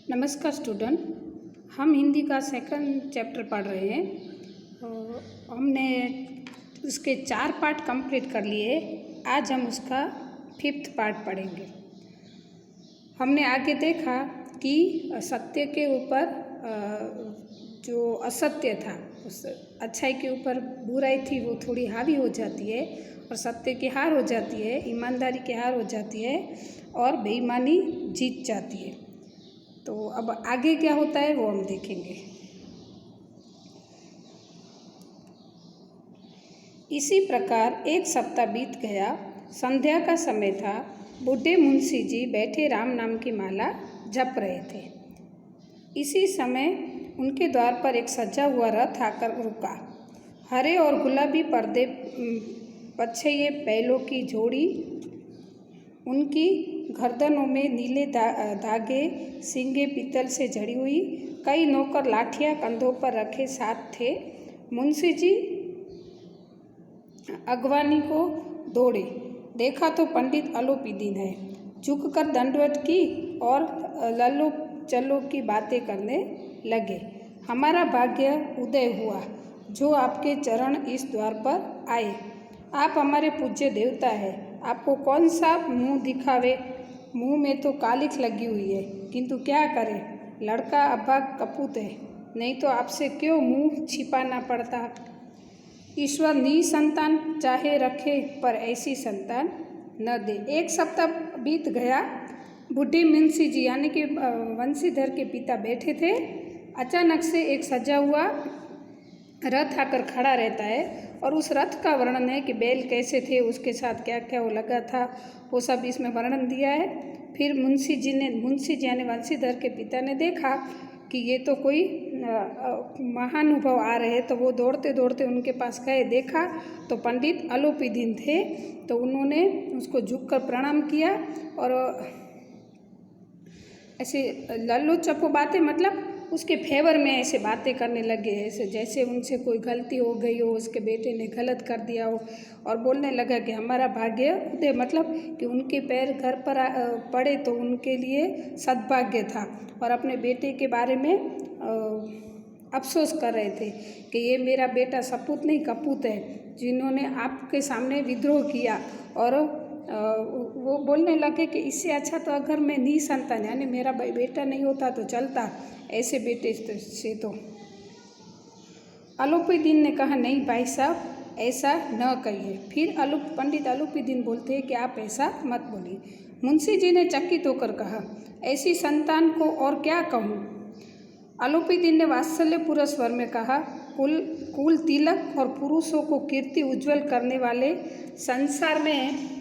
नमस्कार स्टूडेंट, हम हिंदी का सेकंड चैप्टर पढ़ रहे हैं। हमने उसके 4 पार्ट कंप्लीट कर लिए। आज हम उसका 5th पार्ट पढ़ेंगे। हमने आगे देखा कि सत्य के ऊपर जो असत्य था, उस अच्छाई के ऊपर बुराई थी, वो थोड़ी हावी हो जाती है और सत्य की हार हो जाती है, ईमानदारी की हार हो जाती है और बेईमानी जीत जाती है। तो अब आगे क्या होता है वो हम देखेंगे। इसी प्रकार एक सप्ताह बीत गया। संध्या का समय था। बूढ़े मुंशी जी बैठे राम नाम की माला जप रहे थे। इसी समय उनके द्वार पर एक सजा हुआ रथ आकर रुका। हरे और गुलाबी पर्दे पछैये बैलों की जोड़ी, उनकी गर्दनों में नीले धागे, सींगे पीतल से जड़ी हुई। कई नौकर लाठियां कंधों पर रखे साथ थे। मुंशी जी अगवानी को दौड़े। देखा तो पंडित अलोपीदीन है। झुककर दंडवत की और लल्लो चल्लो की बातें करने लगे। हमारा भाग्य उदय हुआ जो आपके चरण इस द्वार पर आए। आप हमारे पूज्य देवता है। आपको कौन सा मुंह दिखावे? मुंह में तो कालिख लगी हुई है, किंतु क्या करें, लड़का अभाग कपूत है, नहीं तो आपसे क्यों मुंह छिपाना पड़ता। ईश्वर निसंतान चाहे रखे, पर ऐसी संतान न दे। एक सप्ताह बीत गया। बूढ़े मुंशी जी यानी कि वंशीधर के पिता बैठे थे। अचानक से एक सजा हुआ रथ आकर खड़ा रहता है और उस रथ का वर्णन है कि बैल कैसे थे, उसके साथ क्या क्या वो लगा था, वो सब इसमें वर्णन दिया है। फिर मुंशी जी यानी वंशीधर के पिता ने देखा कि ये तो कोई महानुभव आ रहे हैं, तो वो दौड़ते दौड़ते उनके पास गए। देखा तो पंडित अलोपीदीन थे। तो उन्होंने उसको झुककर प्रणाम किया और ऐसे लल्लो चप्पो बातें, मतलब उसके फेवर में ऐसे बातें करने लगे, ऐसे जैसे उनसे कोई गलती हो गई हो, उसके बेटे ने गलत कर दिया हो, और बोलने लगा कि हमारा भाग्य उदय, मतलब कि उनके पैर घर पर पड़े तो उनके लिए सद्भाग्य था। और अपने बेटे के बारे में अफसोस कर रहे थे कि ये मेरा बेटा सपूत नहीं कपूत है, जिन्होंने आपके सामने विद्रोह किया। और वो बोलने लगे कि इससे अच्छा तो अगर मैं निसंतान यानी मेरा बेटा नहीं होता तो चलता, ऐसे बेटे से तो। अलोपीदीन ने कहा, नहीं भाई साहब, ऐसा न कहिए। फिर पंडित अलोपीदीन बोलते हैं कि आप ऐसा मत बोलिए। मुंशी जी ने चकित होकर कहा, ऐसी संतान को और क्या कहूँ। अलोपीदीन ने वात्सल्यपूर्ण स्वर में कहा, कुल तिलक और पुरुषों को कीर्ति उज्जवल करने वाले संसार में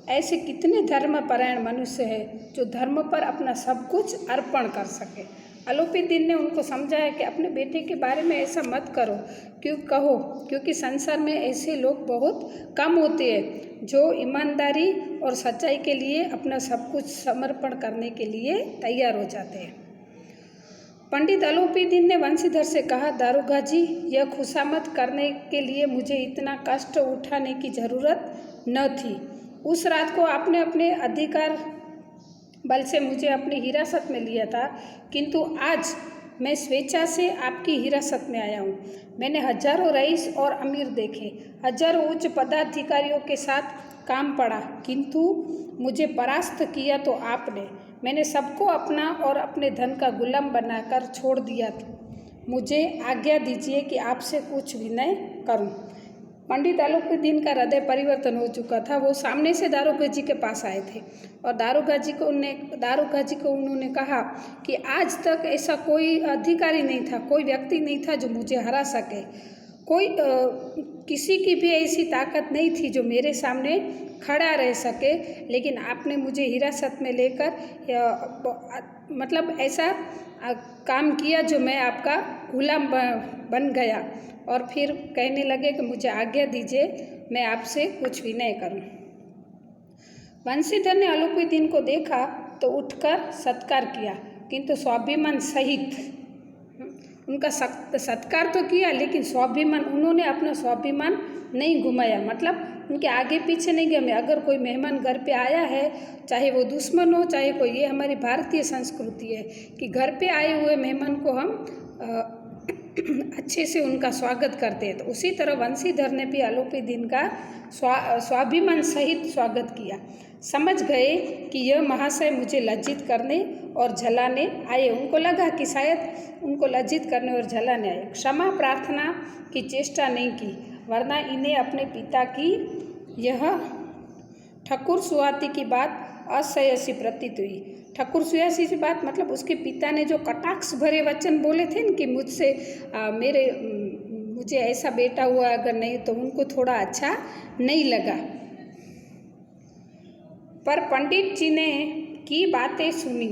ऐसे कितने धर्मपरायण मनुष्य हैं जो धर्म पर अपना सब कुछ अर्पण कर सके। अलोपीदीन ने उनको समझाया कि अपने बेटे के बारे में ऐसा मत करो, क्योंकि संसार में ऐसे लोग बहुत कम होते हैं जो ईमानदारी और सच्चाई के लिए अपना सब कुछ समर्पण करने के लिए तैयार हो जाते हैं। पंडित अलोपीदीन ने वंशीधर से कहा, दारोगा जी, यह खुशामद करने के लिए मुझे इतना कष्ट उठाने की जरूरत न थी। उस रात को आपने अपने अधिकार बल से मुझे अपनी हिरासत में लिया था, किंतु आज मैं स्वेच्छा से आपकी हिरासत में आया हूँ। मैंने हजारों रईस और अमीर देखे, हजारों उच्च पदाधिकारियों के साथ काम पड़ा, किंतु मुझे परास्त किया तो आपने। मैंने सबको अपना और अपने धन का गुलाम बनाकर छोड़ दिया था। मुझे आज्ञा दीजिए कि आपसे कुछ विनय करूं। पंडित अलोपीदीन का हृदय परिवर्तन हो चुका था। वो सामने से दारोगा जी के पास आए थे और दारोगा जी को उन्होंने कहा कि आज तक ऐसा कोई अधिकारी नहीं था, कोई व्यक्ति नहीं था जो मुझे हरा सके। किसी की भी ऐसी ताकत नहीं थी जो मेरे सामने खड़ा रह सके, लेकिन आपने मुझे हिरासत में लेकर मतलब ऐसा काम किया जो मैं आपका गुलाम बन गया। और फिर कहने लगे कि मुझे आज्ञा दीजिए, मैं आपसे कुछ विनय करूं। वंशीधर ने अलोपीदीन को देखा तो उठकर सत्कार किया, किंतु स्वाभिमान सहित उनका सत्कार तो किया, लेकिन स्वाभिमान, उन्होंने अपना स्वाभिमान नहीं घुमाया, मतलब उनके आगे पीछे नहीं गए। अगर कोई मेहमान घर पे आया है, चाहे वो दुश्मन हो चाहे कोई, ये हमारी भारतीय संस्कृति है कि घर पे आए हुए मेहमान को हम अच्छे से उनका स्वागत करते हैं। तो उसी तरह वंशीधर ने भी आलोपी दिन का स्वाभिमान सहित स्वागत किया। समझ गए कि यह महाशय मुझे लज्जित करने और झलाने आए। उनको लगा कि शायद उनको लज्जित करने और झलाने आए। क्षमा प्रार्थना की चेष्टा नहीं की, वरना इन्हें अपने पिता की यह ठकुर सुहाती की बात असह्य सी प्रतीत हुई। ठकुर सुहाती की बात मतलब उसके पिता ने जो कटाक्ष भरे वचन बोले थे न कि मुझे ऐसा बेटा हुआ अगर नहीं, तो उनको थोड़ा अच्छा नहीं लगा। पर पंडित जी ने की बातें सुनी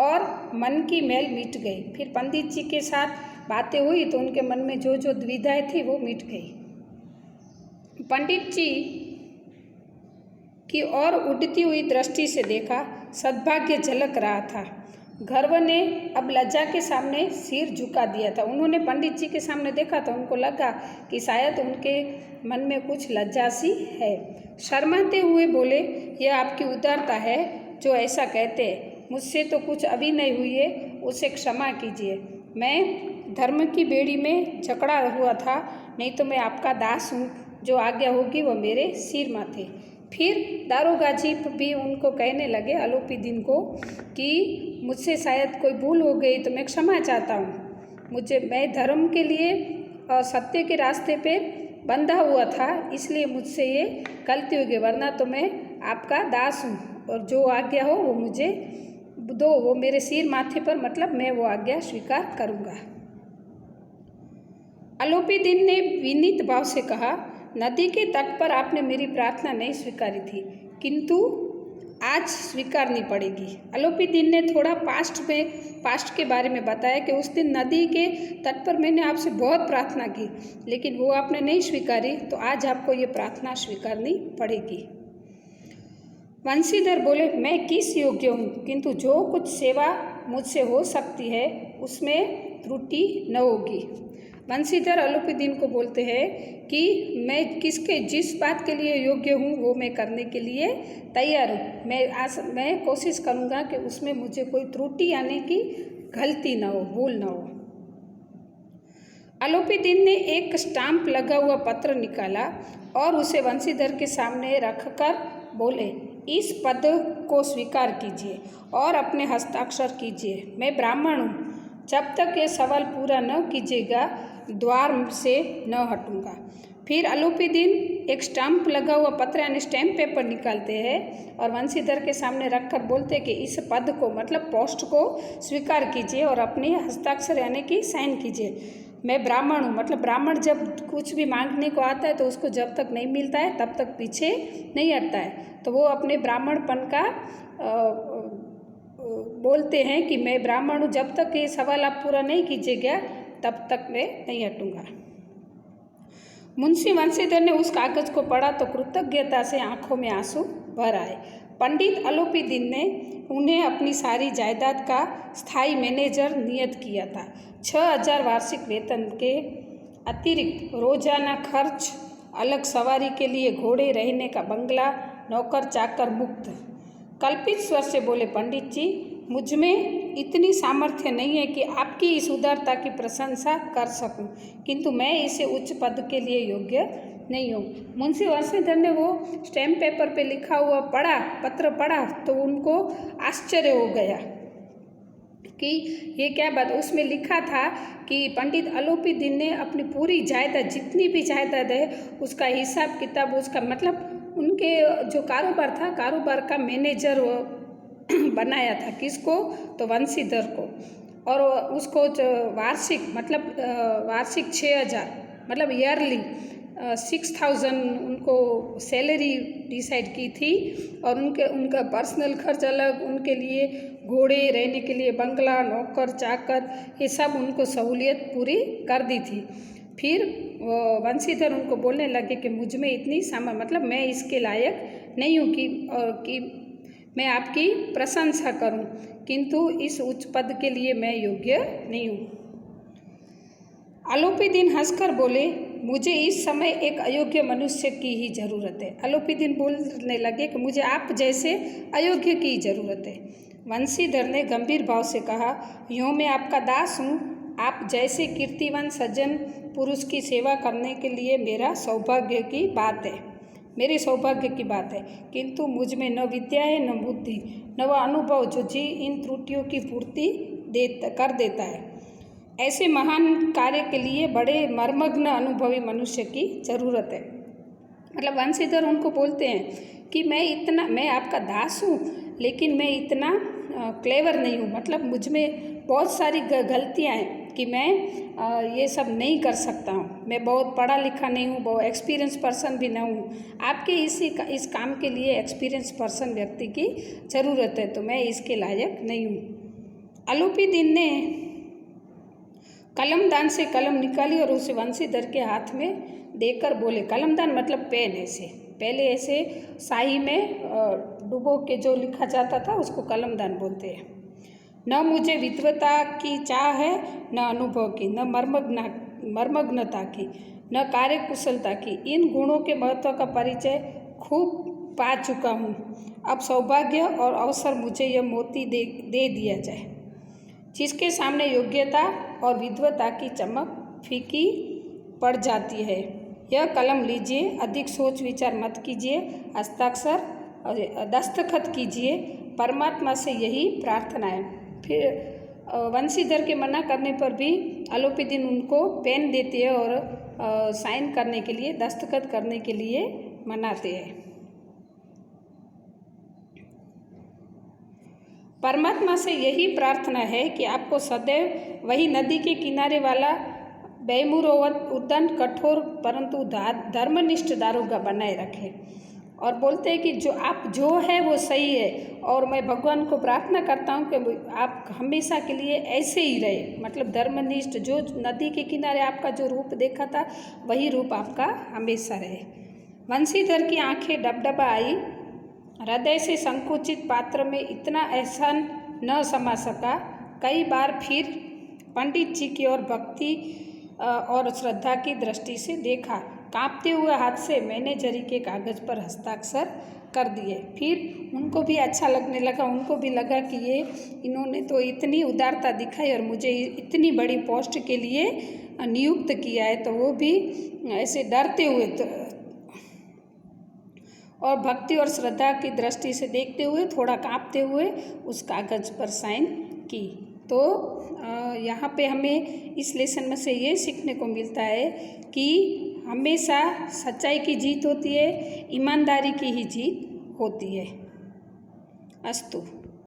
और मन की मैल मिट गई। फिर पंडित जी के साथ बातें हुई तो उनके मन में जो जो दुविधाएं थी वो मिट गई। पंडित जी की ओर उड़ती हुई दृष्टि से देखा, सद्भाग्य झलक रहा था। गर्व ने अब लज्जा के सामने सिर झुका दिया था। उन्होंने पंडित जी के सामने देखा तो उनको लगा कि शायद उनके मन में कुछ लज्जा सी है। शर्माते हुए बोले, यह आपकी उदारता है जो ऐसा कहते हैं। मुझसे तो कुछ अभी नहीं हुई है, उसे क्षमा कीजिए। मैं धर्म की बेड़ी में जकड़ा हुआ था, नहीं तो मैं आपका दास हूँ। जो आज्ञा होगी वो मेरे सिर माथे। फिर दारोगा जी भी उनको कहने लगे, आलोपी दिन को, कि मुझसे शायद कोई भूल हो गई तो मैं क्षमा चाहता हूँ। मैं धर्म के लिए और सत्य के रास्ते पे बंधा हुआ था, इसलिए मुझसे ये गलती हो गई, वरना तो मैं आपका दास हूँ और जो आज्ञा हो वो मुझे दो, वो मेरे सिर माथे पर, मतलब मैं वो आज्ञा स्वीकार करूँगा। आलोपी दिन ने विनीत भाव से कहा, नदी के तट पर आपने मेरी प्रार्थना नहीं स्वीकारी थी, किंतु आज स्वीकारनी पड़ेगी। आलोपी दिन ने थोड़ा पास्ट के बारे में बताया कि उस दिन नदी के तट पर मैंने आपसे बहुत प्रार्थना की, लेकिन वो आपने नहीं स्वीकारी, तो आज आपको ये प्रार्थना स्वीकारनी पड़ेगी। वंशीधर बोले, मैं किस योग्य हूँ, किंतु जो कुछ सेवा मुझसे हो सकती है उसमें त्रुटि न होगी। वंशीधर आलोपी दिन को बोलते हैं कि मैं जिस बात के लिए योग्य हूँ वो मैं करने के लिए तैयार हूँ। मैं कोशिश करूँगा कि उसमें मुझे कोई त्रुटि यानी कि गलती ना हो, भूल ना हो। आलोपी दिन ने एक स्टाम्प लगा हुआ पत्र निकाला और उसे वंशीधर के सामने रखकर बोले, इस पद को स्वीकार कीजिए और अपने हस्ताक्षर कीजिए। मैं ब्राह्मण हूँ, जब तक ये सवाल पूरा न कीजिएगा द्वार से न हटूंगा। फिर आलोपी दिन एक स्टाम्प लगा हुआ पत्र यानी स्टैम्प पेपर निकालते हैं और वंशीधर के सामने रखकर बोलते हैं कि इस पद को, मतलब पोस्ट को स्वीकार कीजिए और अपने हस्ताक्षर यानी कि साइन कीजिए। मैं ब्राह्मण हूँ, मतलब ब्राह्मण जब कुछ भी मांगने को आता है तो उसको जब तक नहीं मिलता है तब तक पीछे नहीं हटता है। तो वो अपने ब्राह्मणपन का बोलते हैं कि मैं ब्राह्मण हूँ, जब तक ये सवाल आप पूरा नहीं कीजिएगा तब तक मैं नहीं हटूंगा। मुंशी वंशीधर ने उस कागज को पढ़ा तो कृतज्ञता से आंखों में आंसू भर आए। पंडित आलोपी दिन ने उन्हें अपनी सारी जायदाद का स्थायी मैनेजर नियत किया था। 6000 वार्षिक वेतन के अतिरिक्त रोजाना खर्च, अलग सवारी के लिए घोड़े, रहने का बंगला, नौकर चाकर मुक्त। कल्पित स्वर से बोले, पंडित जी, मुझ में इतनी सामर्थ्य नहीं है कि आपकी इस उदारता की प्रशंसा कर सकूं, किंतु मैं इसे उच्च पद के लिए योग्य नहीं हूँ। मुंशी वंशीधर ने वो स्टैम्प पेपर पे लिखा हुआ पत्र पढ़ा तो उनको आश्चर्य हो गया कि ये क्या बात। उसमें लिखा था कि पंडित आलोपी दिन ने अपनी पूरी जायदाद, जितनी भी जायदाद है उसका हिसाब किताब, उसका मतलब उनके जो कारोबार था, कारोबार का मैनेजर बनाया था। किसको? तो वंशीधर को। और उसको जो वार्षिक 6000 मतलब ईयरली 6000 उनको सैलरी डिसाइड की थी। और उनका पर्सनल खर्च अलग, उनके लिए घोड़े, रहने के लिए बंगला, नौकर चाकर, ये सब उनको सहूलियत पूरी कर दी थी। फिर वंशीधर उनको बोलने लगे कि मुझ में इतनी मतलब मैं इसके लायक नहीं हूँ कि मैं आपकी प्रशंसा करूं, किंतु इस उच्च पद के लिए मैं योग्य नहीं हूँ। अलोपीदीन हंसकर बोले, मुझे इस समय एक अयोग्य मनुष्य की ही ज़रूरत है। अलोपीदीन बोलने लगे कि मुझे आप जैसे अयोग्य की ज़रूरत है। वंशीधर ने गंभीर भाव से कहा, यूँ मैं आपका दास हूँ। आप जैसे कीर्तिवान सज्जन पुरुष की सेवा करने के लिए मेरे सौभाग्य की बात है, किंतु मुझ में न विद्या है, न बुद्धि, न वह अनुभव जो जी इन त्रुटियों की पूर्ति कर देता है। ऐसे महान कार्य के लिए बड़े मर्मग्न अनुभवी मनुष्य की ज़रूरत है। मतलब वंशीधर उनको बोलते हैं कि मैं आपका दास हूँ, लेकिन मैं इतना क्लेवर नहीं हूँ। मतलब मुझ में बहुत सारी गलतियाँ हैं कि मैं ये सब नहीं कर सकता हूँ। मैं बहुत पढ़ा लिखा नहीं हूँ, बहुत एक्सपीरियंस पर्सन भी नहीं हूँ। आपके इस काम के लिए एक्सपीरियंस पर्सन व्यक्ति की ज़रूरत है, तो मैं इसके लायक नहीं हूँ। अलोपीदीन ने कलमदान से कलम निकाली और उसे वंशीधर के हाथ में देकर बोले, कलमदान मतलब पेन। ऐसे पहले ऐसे स्याही में डुबो के जो लिखा जाता था उसको कलमदान बोलते हैं। न मुझे विद्वता की चाह है, न अनुभव की, न मर्मग्नता की, न कार्यकुशलता की। इन गुणों के महत्व का परिचय खूब पा चुका हूँ। अब सौभाग्य और अवसर मुझे यह मोती दे दिया जाए, जिसके सामने योग्यता और विद्वता की चमक फीकी पड़ जाती है। यह कलम लीजिए, अधिक सोच विचार मत कीजिए, हस्ताक्षर दस्तखत कीजिए, परमात्मा से यही प्रार्थना है। फिर वंशीधर के मना करने पर भी अलोपीदीन उनको पेन देती है और साइन करने के लिए, दस्तखत करने के लिए मनाते हैं। परमात्मा से यही प्रार्थना है कि आपको सदैव वही नदी के किनारे वाला बेमुरवत उद्दंड कठोर परंतु धर्मनिष्ठ दारोगा बनाए रखे। और बोलते हैं कि जो है वो सही है, और मैं भगवान को प्रार्थना करता हूँ कि आप हमेशा के लिए ऐसे ही रहे। मतलब धर्मनिष्ठ, जो नदी के किनारे आपका जो रूप देखा था वही रूप आपका हमेशा रहे। वंशीधर की आंखें डबडबा आई। हृदय से संकुचित पात्र में इतना एहसान न समा सका। कई बार फिर पंडित जी की ओर भक्ति और श्रद्धा की दृष्टि से देखा। कांपते हुए हाथ से मैंने जरी के कागज़ पर हस्ताक्षर कर दिए। फिर उनको भी अच्छा लगने लगा। उनको भी लगा कि इन्होंने तो इतनी उदारता दिखाई और मुझे इतनी बड़ी पोस्ट के लिए नियुक्त किया है, तो वो भी ऐसे डरते हुए और भक्ति और श्रद्धा की दृष्टि से देखते हुए, थोड़ा कांपते हुए उस कागज़ पर साइन की। तो यहाँ पे हमें इस लेसन में से ये सीखने को मिलता है कि हमेशा सच्चाई की जीत होती है, ईमानदारी की ही जीत होती है। अस्तु।